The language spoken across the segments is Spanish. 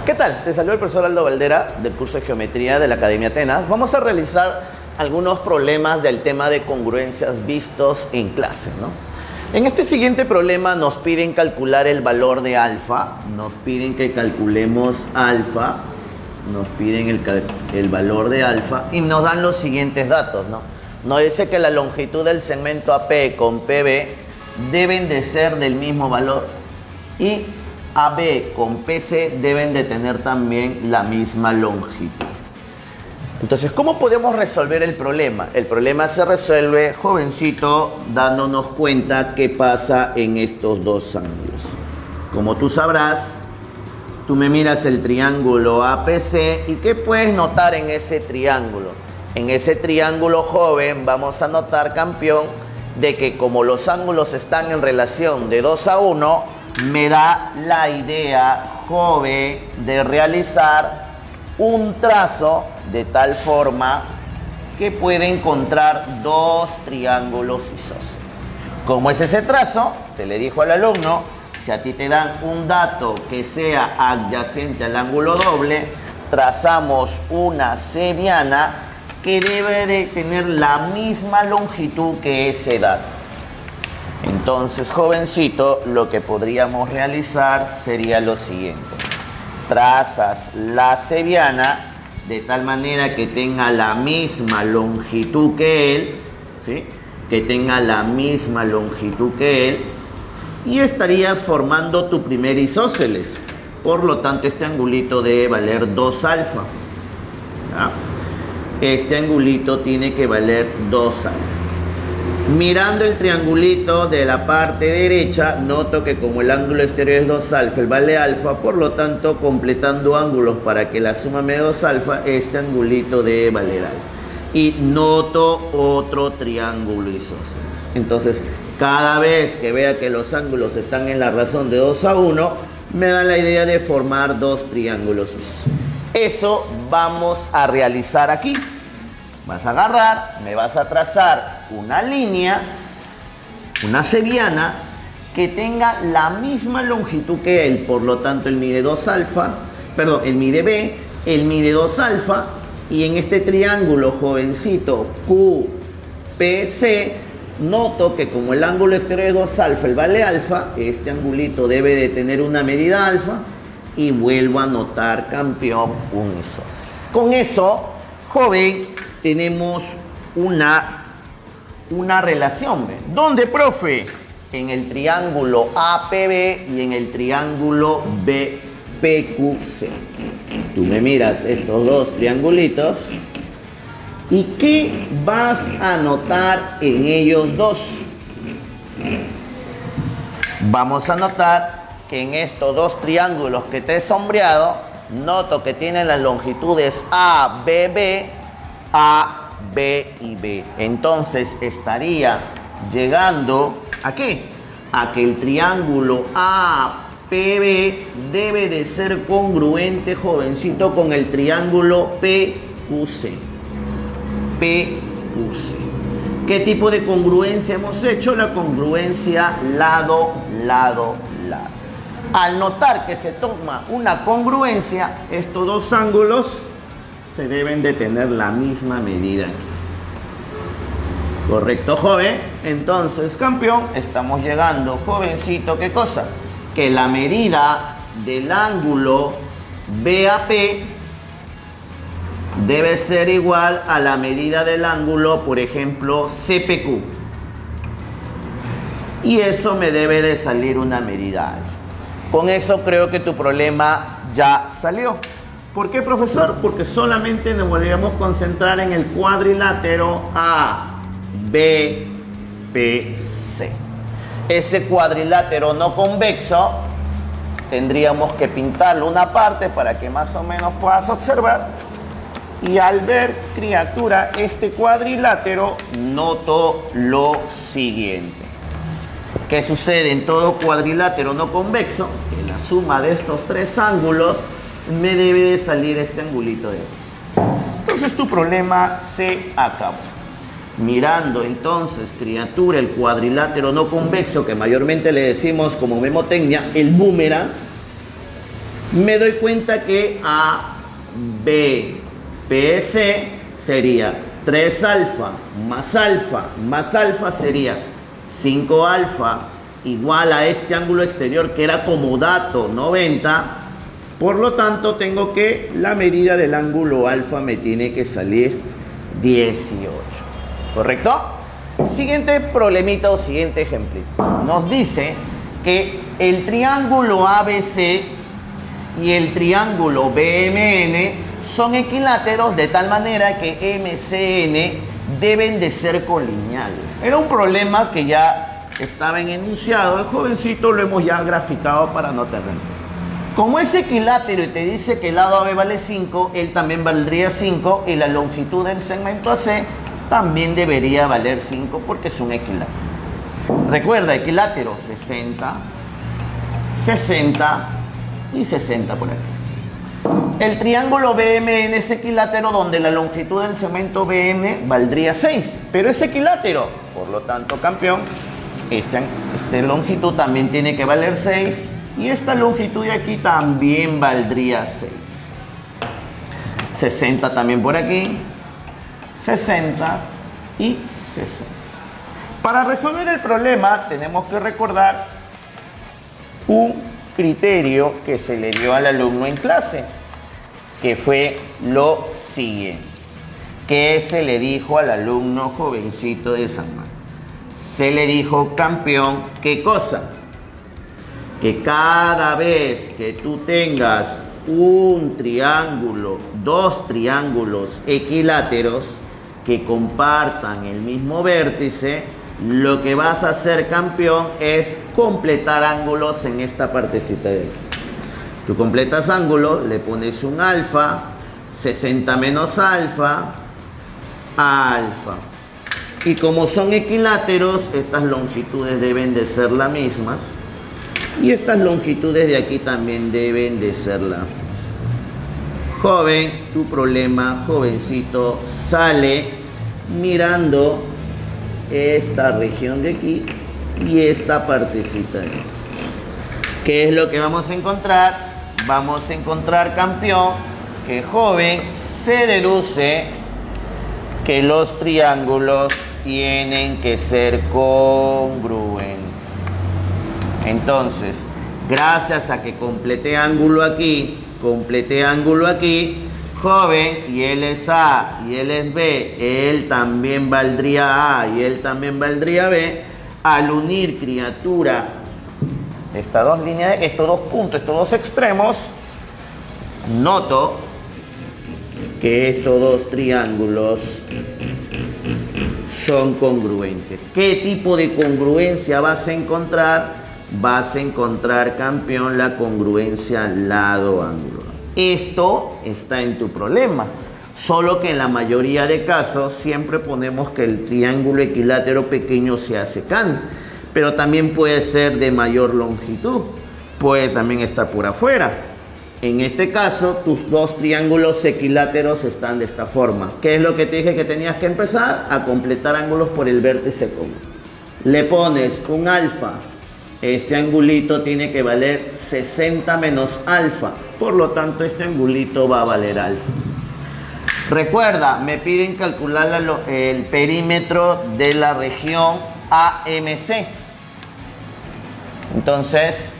¿Qué tal? Te saluda el profesor Aldo Valdera del curso de Geometría de la Academia Atenas. Vamos a realizar algunos problemas del tema de congruencias vistos en clase, ¿no? En este siguiente problema nos piden calcular el valor de alfa, nos piden que calculemos alfa, nos piden el valor de alfa y nos dan los siguientes datos, ¿no? Nos dice que la longitud del segmento AP con PB deben de ser del mismo valor y AB con PC deben de tener también la misma longitud. Entonces, ¿cómo podemos resolver el problema? El problema se resuelve, jovencito, dándonos cuenta qué pasa en estos dos ángulos. Como tú sabrás, tú me miras el triángulo APC y ¿qué puedes notar en ese triángulo? En ese triángulo, joven, vamos a notar, campeón, de que como los ángulos están en relación de 2 a 1, me da la idea, joven, de realizar un trazo de tal forma que puede encontrar dos triángulos isósceles. ¿Cómo es ese trazo? Se le dijo al alumno, si a ti te dan un dato que sea adyacente al ángulo doble, trazamos una seviana que debe de tener la misma longitud que ese dato. Entonces, jovencito, lo que podríamos realizar sería lo siguiente. Trazas la seviana de tal manera que tenga la misma longitud que él, ¿sí? Que tenga la misma longitud que él, y estarías formando tu primer isósceles. Por lo tanto, este angulito debe valer 2 alfa. ¿Ya? Este angulito tiene que valer 2 alfa. Mirando el triangulito de la parte derecha, noto que como el ángulo exterior es 2 alfa, él vale alfa, por lo tanto, completando ángulos para que la suma me dé 2 alfa, este angulito debe valer alfa. Y noto otro triángulo isósceles. Entonces, cada vez que vea que los ángulos están en la razón de 2 a 1, me da la idea de formar dos triángulos isósceles. Eso vamos a realizar aquí. Vas a agarrar, me vas a trazar una línea, una seviana, que tenga la misma longitud que él. Por lo tanto, él mide 2 alfa, perdón, él mide B, él mide 2 alfa, y en este triángulo, jovencito, QPC, noto que como el ángulo exterior es 2 alfa, él vale alfa, este angulito debe de tener una medida alfa, y vuelvo a anotar, campeón, un isósceles. Con eso, joven, tenemos una relación, ¿ve? ¿Dónde, profe? En el triángulo APB y en el triángulo BPQC. Tú me miras estos dos triangulitos y ¿qué vas a notar en ellos dos? Vamos a notar que en estos dos triángulos que te he sombreado, noto que tienen las longitudes ABB, A, B y B. Entonces estaría llegando ¿a qué? A que el triángulo APB debe de ser congruente, jovencito, con el triángulo PQC. PQC. ¿Qué tipo de congruencia hemos hecho? La congruencia lado, lado, lado. Al notar que se toma una congruencia, estos dos ángulos se deben de tener la misma medida. ¿Correcto, joven? Entonces, campeón, estamos llegando, jovencito, ¿qué cosa? Que la medida del ángulo BAP debe ser igual a la medida del ángulo, por ejemplo, CPQ. Y eso me debe de salir una medida alfa. Con eso creo que tu problema ya salió. ¿Por qué, profesor? Porque solamente nos volvemos a concentrar en el cuadrilátero ABPC. Ese cuadrilátero no convexo tendríamos que pintarlo una parte para que más o menos puedas observar. Y al ver, criatura, este cuadrilátero, noto lo siguiente. ¿Qué sucede en todo cuadrilátero no convexo? Que la suma de estos tres ángulos me debe de salir este angulito de aquí. Entonces tu problema se acabó. Mirando entonces, criatura, el cuadrilátero no convexo, que mayormente le decimos como memotecnia el boomerang, me doy cuenta que A, B, B, C sería 3 alfa más alfa sería 5 alfa igual a este ángulo exterior que era como dato 90. Por lo tanto, tengo que la medida del ángulo alfa me tiene que salir 18. ¿Correcto? Siguiente problemita o siguiente ejemplo. Nos dice que el triángulo ABC y el triángulo BMN son equiláteros de tal manera que MCN deben de ser colineales. Era un problema que ya estaba en enunciado. El jovencito lo hemos ya graficado para no tenerlo. Como es equilátero y te dice que el lado AB vale 5, él también valdría 5 y la longitud del segmento AC también debería valer 5 porque es un equilátero. Recuerda, equilátero 60, 60 y 60 por aquí. El triángulo BMN es equilátero donde la longitud del segmento BM valdría 6, pero es equilátero. Por lo tanto, campeón, esta longitud también tiene que valer 6. Y esta longitud de aquí también valdría 6. 60 también por aquí. 60 y 60. Para resolver el problema tenemos que recordar un criterio que se le dio al alumno en clase, que fue lo siguiente. ¿Qué se le dijo al alumno jovencito de San Marcos? Se le dijo, campeón, ¿qué cosa? Que cada vez que tú tengas un triángulo, dos triángulos equiláteros que compartan el mismo vértice, lo que vas a hacer, campeón, es completar ángulos en esta partecita de aquí. Tú completas ángulos, le pones un alfa, 60 menos alfa, alfa. Y como son equiláteros, estas longitudes deben de ser las mismas. Y estas longitudes de aquí también deben de ser la misma. Joven, tu problema, jovencito, sale mirando esta región de aquí y esta partecita de aquí. ¿Qué es lo que vamos a encontrar? Vamos a encontrar, campeón, que joven se deduce que los triángulos tienen que ser congruentes. Entonces, gracias a que completé ángulo aquí, joven, y él es A y él es B, él también valdría A y él también valdría B, al unir, criatura, estas dos líneas, estos dos puntos, estos dos extremos, noto que estos dos triángulos son congruentes. ¿Qué tipo de congruencia vas a encontrar? Vas a encontrar, campeón, la congruencia lado-ángulo. Esto está en tu problema, solo que en la mayoría de casos siempre ponemos que el triángulo equilátero pequeño se hace can, pero también puede ser de mayor longitud, puede también estar por afuera. En este caso, tus dos triángulos equiláteros están de esta forma. ¿Qué es lo que te dije que tenías que empezar? A completar ángulos por el vértice común. Le pones un alfa. Este angulito tiene que valer 60 menos alfa. Por lo tanto, este angulito va a valer alfa. Recuerda, me piden calcular el perímetro de la región AMC. Entonces,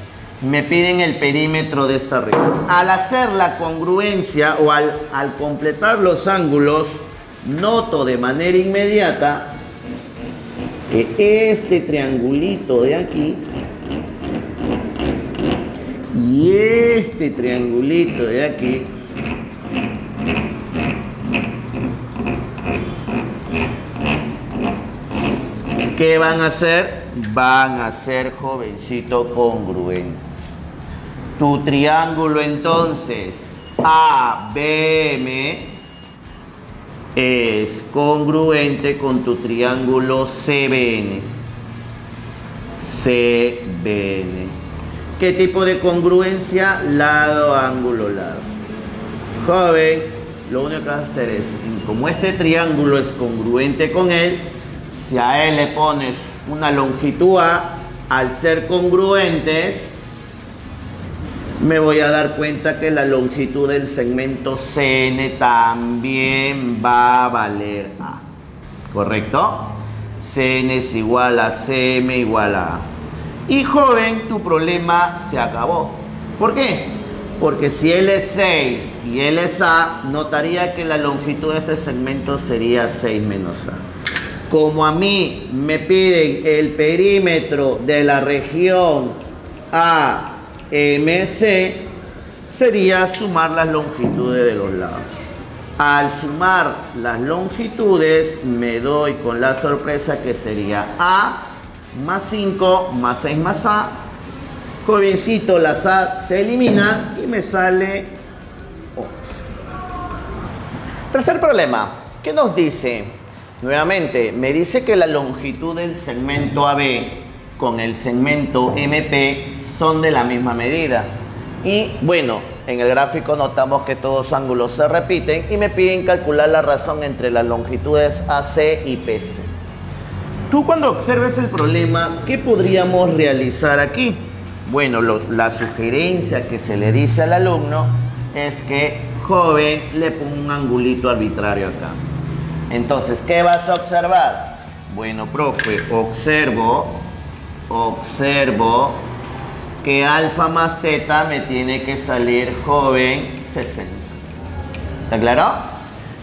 me piden el perímetro de esta región. Al hacer la congruencia o al completar los ángulos, noto de manera inmediata que este triangulito de aquí y este triangulito de aquí ¿qué van a hacer? Van a ser, jovencito, congruentes. Tu triángulo entonces ABM es congruente con tu triángulo CBN. CBN. ¿Qué tipo de congruencia? Lado, ángulo, lado. Joven, lo único que vas a hacer es, como este triángulo es congruente con él, si a él le pones una longitud A, al ser congruentes, me voy a dar cuenta que la longitud del segmento CN también va a valer A. ¿Correcto? CN es igual a CM igual a A. Y joven, tu problema se acabó. ¿Por qué? Porque si L es 6 y L es A, notaría que la longitud de este segmento sería 6 menos A. Como a mí me piden el perímetro de la región AMC, sería sumar las longitudes de los lados. Al sumar las longitudes, me doy con la sorpresa que sería A más 5 más 6 más A. Jovencito, las A se eliminan y me sale 11. Tercer problema, ¿qué nos dice? Nuevamente, me dice que la longitud del segmento AB con el segmento MP son de la misma medida. Y bueno, en el gráfico notamos que todos los ángulos se repiten y me piden calcular la razón entre las longitudes AC y PC. Tú cuando observes el problema, ¿qué podríamos realizar aquí? Bueno, la sugerencia que se le dice al alumno es que, joven, le ponga un angulito arbitrario acá. Entonces, ¿qué vas a observar? Bueno, profe, observo que alfa más teta me tiene que salir, joven, 60. ¿Está claro?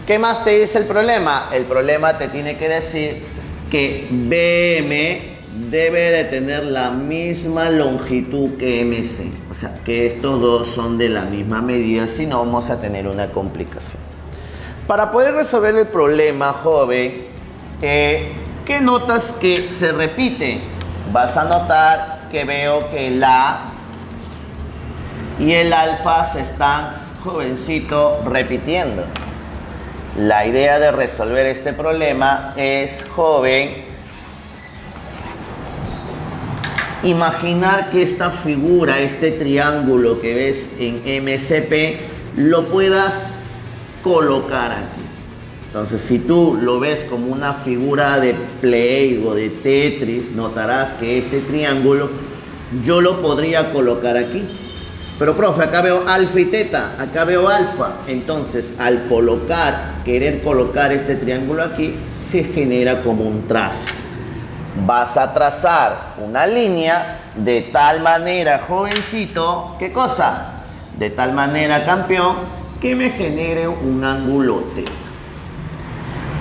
¿Qué más te dice el problema? El problema te tiene que decir que BM debe de tener la misma longitud que MC. O sea, que estos dos son de la misma medida, si no vamos a tener una complicación. Para poder resolver el problema, joven, ¿qué notas que se repite? Vas a notar que veo que el A y el alfa se están, jovencito, repitiendo. La idea de resolver este problema es, joven, imaginar que esta figura, este triángulo que ves en MCP, lo puedas colocar aquí. Entonces, si tú lo ves como una figura de Play o de Tetris, notarás que este triángulo yo lo podría colocar aquí. Pero, profe, acá veo alfa y teta, acá veo alfa. Entonces, al querer colocar este triángulo aquí, se genera como un trazo. Vas a trazar una línea de tal manera, jovencito, ¿qué cosa? De tal manera, campeón, que me genere un ángulo teta.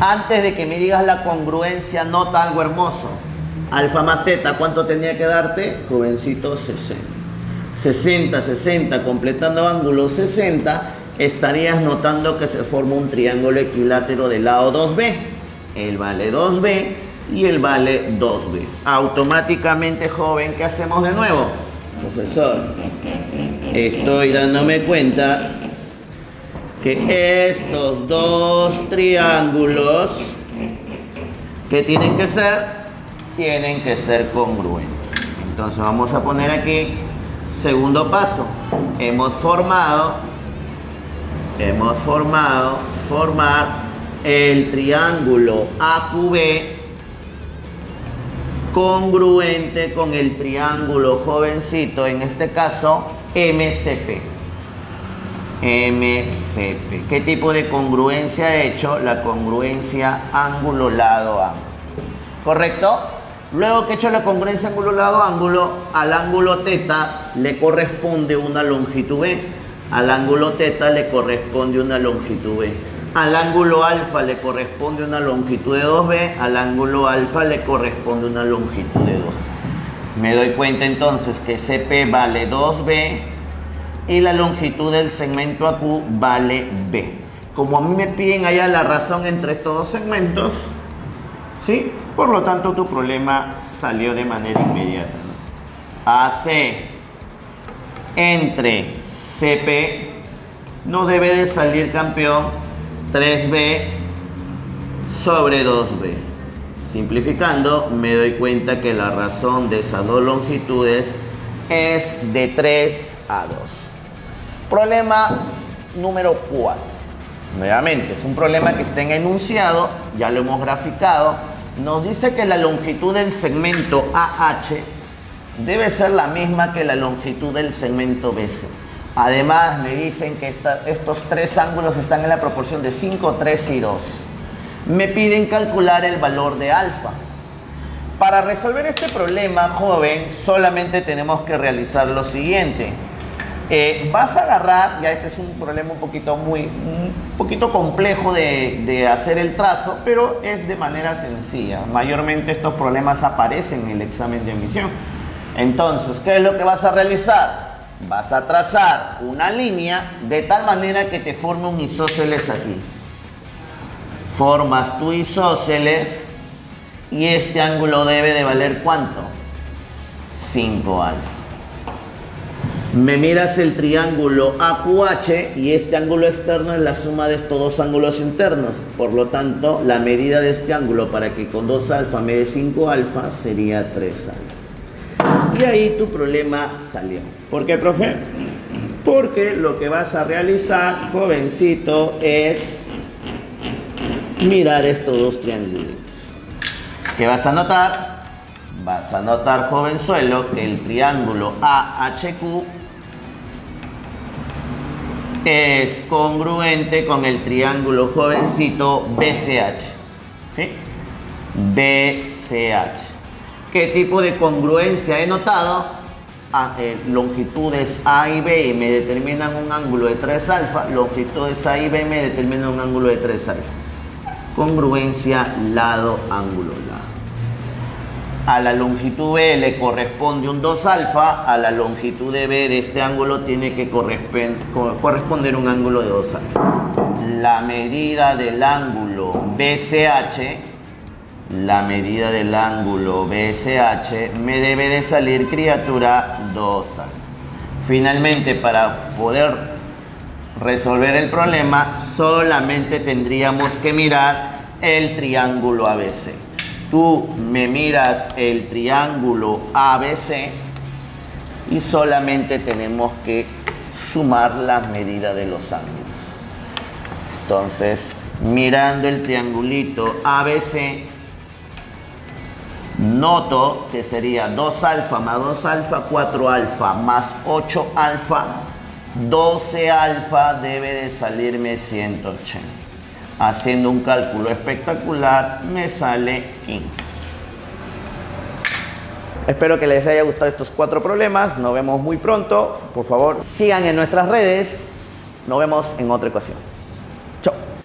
Antes de que me digas la congruencia, nota algo hermoso. Alfa más teta, ¿cuánto tenía que darte? Jovencito, 60. 60, 60, completando ángulo 60, estarías notando que se forma un triángulo equilátero del lado 2B. Él vale 2B y él vale 2B. Automáticamente, joven, ¿qué hacemos de nuevo? Profesor, estoy dándome cuenta que estos dos triángulos, ¿qué tienen que ser? Tienen que ser congruentes. Entonces vamos a poner aquí, segundo paso, formar el triángulo AQB congruente con el triángulo, jovencito, en este caso MCP. ¿Qué tipo de congruencia he hecho? La congruencia ángulo-lado-ángulo. ¿Correcto? Luego que he hecho la congruencia ángulo-lado-ángulo, al ángulo teta le corresponde una longitud B. Al ángulo teta le corresponde una longitud B. Al ángulo alfa le corresponde una longitud de 2B. Al ángulo alfa le corresponde una longitud de 2B. Me doy cuenta entonces que CP vale 2B y la longitud del segmento AQ vale B. Como a mí me piden allá la razón entre estos dos segmentos, ¿sí? Por lo tanto, tu problema salió de manera inmediata, ¿no? AC entre CP no debe de salir, campeón, 3B sobre 2B. Simplificando, me doy cuenta que la razón de esas dos longitudes es de 3 a 2. Problema número 4. Nuevamente, es un problema que está en enunciado, ya lo hemos graficado. Nos dice que la longitud del segmento AH debe ser la misma que la longitud del segmento BC. Además me dicen que estos tres ángulos están en la proporción de 5, 3 y 2. Me piden calcular el valor de alfa. Para resolver este problema, joven, solamente tenemos que realizar lo siguiente. Vas a agarrar, ya este es un problema un poquito complejo de hacer el trazo, pero es de manera sencilla. Mayormente estos problemas aparecen en el examen de admisión. Entonces, ¿qué es lo que vas a realizar? Vas a trazar una línea de tal manera que te forme un isósceles aquí. Formas tu isósceles y este ángulo debe de valer ¿cuánto? 5 alfa. Me miras el triángulo AQH y este ángulo externo es la suma de estos dos ángulos internos. Por lo tanto, la medida de este ángulo para que con 2 alfa me dé 5 alfa sería 3 alfa. Y ahí tu problema salió. ¿Por qué, profe? Porque lo que vas a realizar, jovencito, es mirar estos dos triángulos. ¿Qué vas a notar? Vas a notar, jovenzuelo, que el triángulo AHQ es congruente con el triángulo, jovencito, BCH. ¿Sí? BCH. ¿Qué tipo de congruencia he notado? Longitudes A y B me determinan un ángulo de 3 alfa, longitudes A y B me determinan un ángulo de 3 alfa. Congruencia lado-ángulo lado. A la longitud B le corresponde un 2 alfa, a la longitud de B de este ángulo tiene que corresponder un ángulo de 2 alfa. La medida del ángulo BCH, me debe de salir, criatura, 2 alfa. Finalmente, para poder resolver el problema, solamente tendríamos que mirar el triángulo ABC. Tú me miras el triángulo ABC y solamente tenemos que sumar la medida de los ángulos. Entonces, mirando el triangulito ABC, noto que sería 2 alfa más 2 alfa, 4 alfa más 8 alfa, 12 alfa debe de salirme 180. Haciendo un cálculo espectacular me sale 15. Espero que les haya gustado estos 4 problemas. Nos vemos muy pronto. Por favor, sigan en nuestras redes. Nos vemos en otra ocasión.